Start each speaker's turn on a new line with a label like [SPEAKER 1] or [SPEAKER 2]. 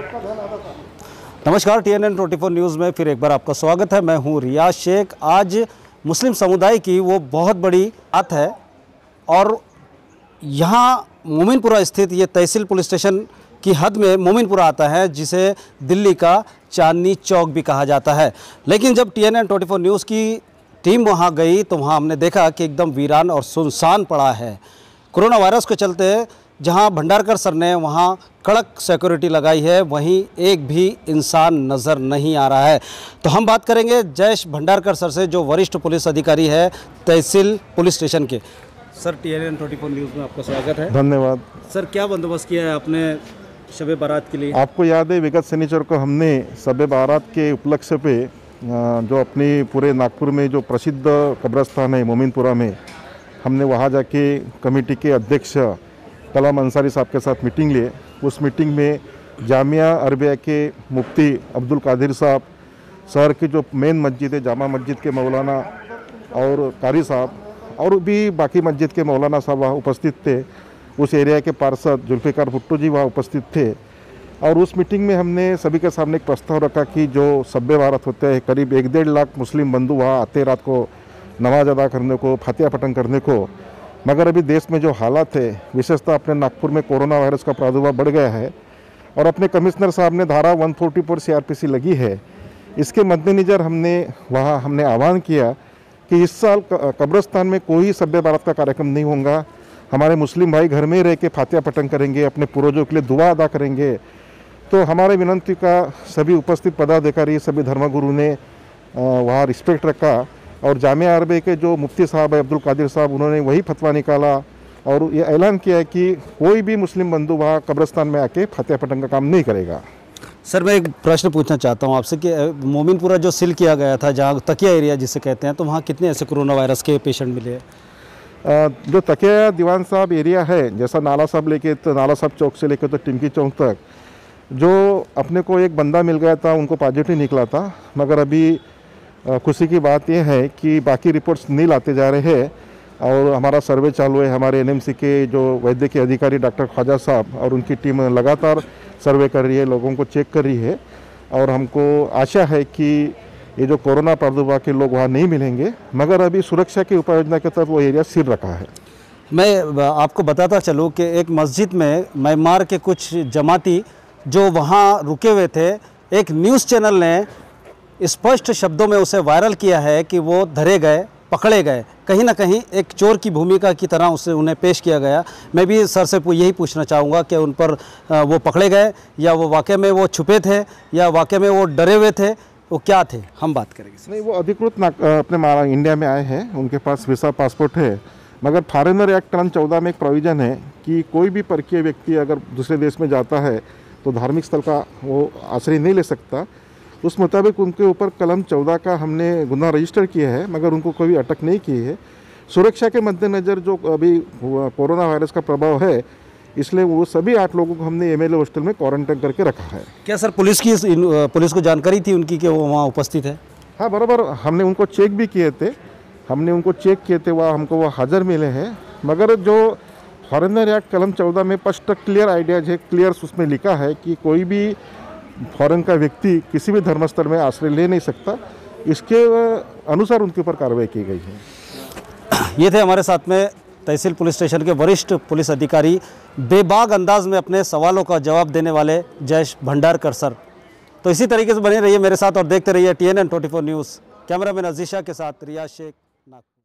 [SPEAKER 1] नमस्कार, TNN 24 news में फिर एक बार आपका स्वागत है। मैं हूं रियाज शेख। आज मुस्लिम समुदाय की वो बहुत बड़ी बात है और यहाँ मोमिनपुरा स्थित ये तहसील पुलिस स्टेशन की हद में मोमिनपुरा आता है, जिसे दिल्ली का चांदनी चौक भी कहा जाता है। लेकिन जब TNN 24 न्यूज़ की टीम वहाँ गई तो वहाँ हमने देखा कि एकदम वीरान और सुनसान पड़ा है। कोरोना वायरस के चलते जहां भंडारकर सर ने वहां कड़क सिक्योरिटी लगाई है, वहीं एक भी इंसान नज़र नहीं आ रहा है। तो हम बात करेंगे जयेश भंडारकर सर से, जो वरिष्ठ पुलिस अधिकारी है तहसील पुलिस स्टेशन के। सर, TNN 24 न्यूज़ में आपका स्वागत है।
[SPEAKER 2] धन्यवाद।
[SPEAKER 1] सर, क्या बंदोबस्त किया है आपने शब बारात के लिए?
[SPEAKER 2] आपको याद है विगत शनिचर को हमने शब बारात के उपलक्ष्य पे जो अपनी पूरे नागपुर में जो प्रसिद्ध कब्रस्तान है मोमिनपुरा में, हमने वहाँ जाके कमेटी के अध्यक्ष कलाम अंसारी साहब के साथ मीटिंग लिए। उस मीटिंग में जामिया अरबिया के मुफ्ती अब्दुल कादिर साहब, शहर की जो मेन मस्जिद है जामा मस्जिद के मौलाना और कारी साहब और भी बाकी मस्जिद के मौलाना साहब वहाँ उपस्थित थे। उस एरिया के पार्षद जुल्फिकार भुट्टो जी वहाँ उपस्थित थे। और उस मीटिंग में हमने सभी के सामने एक प्रस्ताव रखा कि जो शब बारात होते हैं, करीब 1-1.5 लाख मुस्लिम बंधु वहाँ आते रात को नमाज अदा करने को, फातिहा पठन करने को। मगर अभी देश में जो हालात है, विशेषतः अपने नागपुर में कोरोना वायरस का प्रादुर्भाव बढ़ गया है और अपने कमिश्नर साहब ने धारा 144 CRPC लगी है। इसके मद्देनज़र हमने आह्वान किया कि इस साल कब्रस्तान में कोई शब बारात का कार्यक्रम नहीं होगा। हमारे मुस्लिम भाई घर में ही रह के फातिहा पठन करेंगे, अपने पूर्वजों के लिए दुआ अदा करेंगे। तो हमारे विनंती का सभी उपस्थित पदाधिकारी, सभी धर्मगुरु ने वहाँ रिस्पेक्ट रखा और जामिया अरबिया के जो मुफ्ती साहब है अब्दुल कादिर साहब, उन्होंने वही फतवा निकाला और ये ऐलान किया कि कोई भी मुस्लिम बंधु वहाँ कब्रस्तान में आके फातिहा पठन का काम नहीं करेगा।
[SPEAKER 1] सर, मैं एक प्रश्न पूछना चाहता हूँ आपसे कि मोमिनपुरा जो सील किया गया था, जहाँ तकिया एरिया जिसे कहते हैं, तो वहाँ कितने ऐसे कोरोना वायरस के पेशेंट मिले?
[SPEAKER 2] जो तकिया दीवान साहब एरिया है, जैसा नाला साहब लेके तो नाला साहब चौक से लेकर तो टिमकी चौक तक, जो अपने को एक बंदा मिल गया था उनको पॉजिटिव निकला था। मगर अभी खुशी की बात यह है कि बाकी रिपोर्ट्स नहीं लाते जा रहे हैं और हमारा सर्वे चालू है। हमारे NMC के जो वैद्य के अधिकारी डॉक्टर ख्वाजा साहब और उनकी टीम लगातार सर्वे कर रही है, लोगों को चेक कर रही है और हमको आशा है कि ये जो कोरोना प्रादुर्भाव के लोग वहाँ नहीं मिलेंगे। मगर अभी सुरक्षा की उपाय योजना के तहत वो एरिया सील रखा है।
[SPEAKER 1] मैं आपको बताता चलूँ कि एक मस्जिद में म्यांमार के कुछ जमाती जो वहाँ रुके हुए थे, एक न्यूज़ चैनल ने स्पष्ट शब्दों में उसे वायरल किया है कि वो धरे गए, पकड़े गए, कहीं ना कहीं एक चोर की भूमिका की तरह उसे उन्हें पेश किया गया। मैं भी सर से यही पूछना चाहूँगा कि उन पर वो पकड़े गए या वो वाकई में वो छुपे थे या वाकई में वो डरे हुए थे, वो क्या थे? हम बात करेंगे।
[SPEAKER 2] नहीं, वो अधिकृत अपने इंडिया में आए हैं, उनके पास वीसा पासपोर्ट है। मगर फॉरेनर एक्ट कलम 14 में एक प्रोविज़न है कि कोई भी परकीय व्यक्ति अगर दूसरे देश में जाता है तो धार्मिक स्थल का वो आश्रय नहीं ले सकता। उस मुताबिक उनके ऊपर कलम 14 का हमने गुनाह रजिस्टर किया है, मगर उनको कोई अटक नहीं की है। सुरक्षा के मद्देनज़र जो अभी कोरोना वायरस का प्रभाव है, इसलिए वो सभी 8 लोगों को हमने MLA हॉस्टल में क्वारंटाइन करके रखा है।
[SPEAKER 1] क्या सर पुलिस को जानकारी थी उनकी कि वो वहाँ उपस्थित है?
[SPEAKER 2] हाँ, बराबर। हमने उनको चेक भी किए थे, वहाँ हमको वो हाजिर मिले हैं। मगर जो फॉरेनर एक्ट कलम 14 में स्पष्ट क्लियर आइडियाज है, क्लियर उसमें लिखा है कि कोई भी फॉरेन का व्यक्ति किसी भी धर्मस्थल में आश्रय ले नहीं सकता। इसके अनुसार उनके ऊपर कार्रवाई की गई है।
[SPEAKER 1] ये थे हमारे साथ में तहसील पुलिस स्टेशन के वरिष्ठ पुलिस अधिकारी, बेबाक अंदाज में अपने सवालों का जवाब देने वाले जयेश भंडारकर सर। तो इसी तरीके से बने रहिए मेरे साथ और देखते रहिए TNN 24 न्यूज़। कैमरामैन अजीशा के साथ रियाज शेख, नागपुर।